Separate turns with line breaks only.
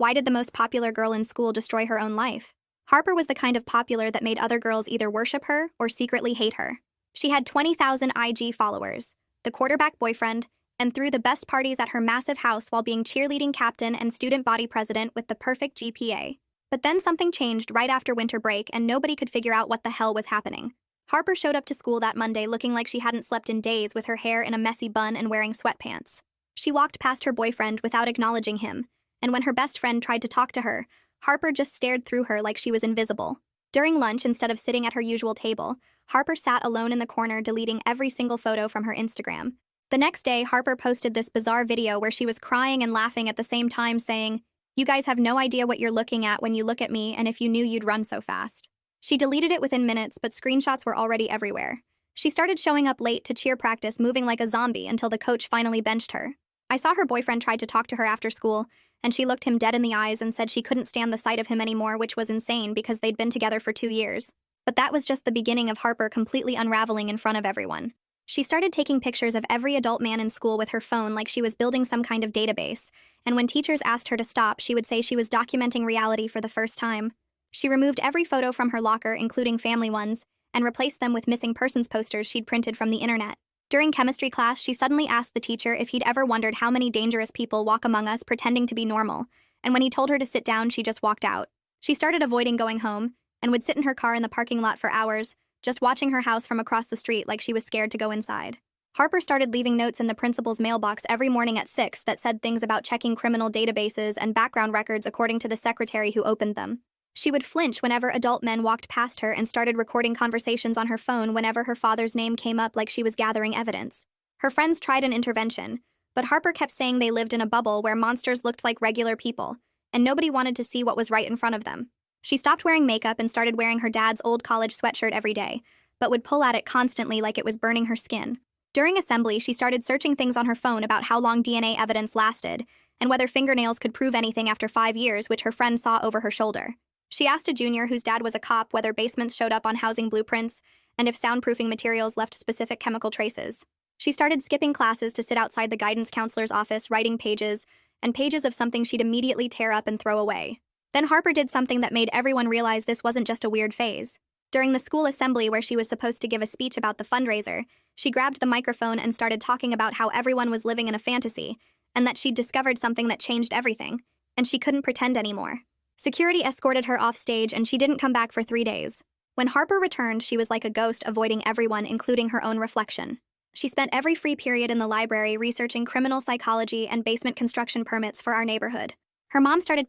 why did the most popular girl in school destroy her own life? Harper was the kind of popular that made other girls either worship her or secretly hate her. She had 20,000 IG followers, the quarterback boyfriend, and threw the best parties at her massive house while being cheerleading captain and student body president with the perfect GPA. But then something changed right after winter break and nobody could figure out what the hell was happening. Harper showed up to school that Monday looking like she hadn't slept in days, with her hair in a messy bun and wearing sweatpants. She walked past her boyfriend without acknowledging him, and when her best friend tried to talk to her, Harper just stared through her like she was invisible. During lunch, instead of sitting at her usual table, Harper sat alone in the corner deleting every single photo from her Instagram. The next day, Harper posted this bizarre video where she was crying and laughing at the same time, saying, "You guys have no idea what you're looking at when you look at me, and if you knew, you'd run so fast." She deleted it within minutes, but screenshots were already everywhere. She started showing up late to cheer practice, moving like a zombie until the coach finally benched her. I saw her boyfriend tried to talk to her after school, and she looked him dead in the eyes and said she couldn't stand the sight of him anymore, which was insane because they'd been together for 2 years. But that was just the beginning of Harper completely unraveling in front of everyone. She started taking pictures of every adult man in school with her phone like she was building some kind of database, and when teachers asked her to stop, she would say she was documenting reality for the first time. She removed every photo from her locker, including family ones, and replaced them with missing persons posters she'd printed from the internet. During chemistry class, she suddenly asked the teacher if he'd ever wondered how many dangerous people walk among us pretending to be normal, and when he told her to sit down, she just walked out. She started avoiding going home, and would sit in her car in the parking lot for hours, just watching her house from across the street like she was scared to go inside. Harper started leaving notes in the principal's mailbox every morning at 6 that said things about checking criminal databases and background records according to the secretary who opened them. She would flinch whenever adult men walked past her and started recording conversations on her phone whenever her father's name came up like she was gathering evidence. Her friends tried an intervention, but Harper kept saying they lived in a bubble where monsters looked like regular people, and nobody wanted to see what was right in front of them. She stopped wearing makeup and started wearing her dad's old college sweatshirt every day, but would pull at it constantly like it was burning her skin. During assembly, she started searching things on her phone about how long DNA evidence lasted, and whether fingernails could prove anything after 5 years, which her friend saw over her shoulder. She asked a junior whose dad was a cop whether basements showed up on housing blueprints and if soundproofing materials left specific chemical traces. She started skipping classes to sit outside the guidance counselor's office writing pages and pages of something she'd immediately tear up and throw away. Then Harper did something that made everyone realize this wasn't just a weird phase. During the school assembly where she was supposed to give a speech about the fundraiser, she grabbed the microphone and started talking about how everyone was living in a fantasy and that she'd discovered something that changed everything, and she couldn't pretend anymore. Security escorted her off stage and she didn't come back for 3 days. When Harper returned, she was like a ghost, avoiding everyone, including her own reflection. She spent every free period in the library researching criminal psychology and basement construction permits for our neighborhood. Her mom started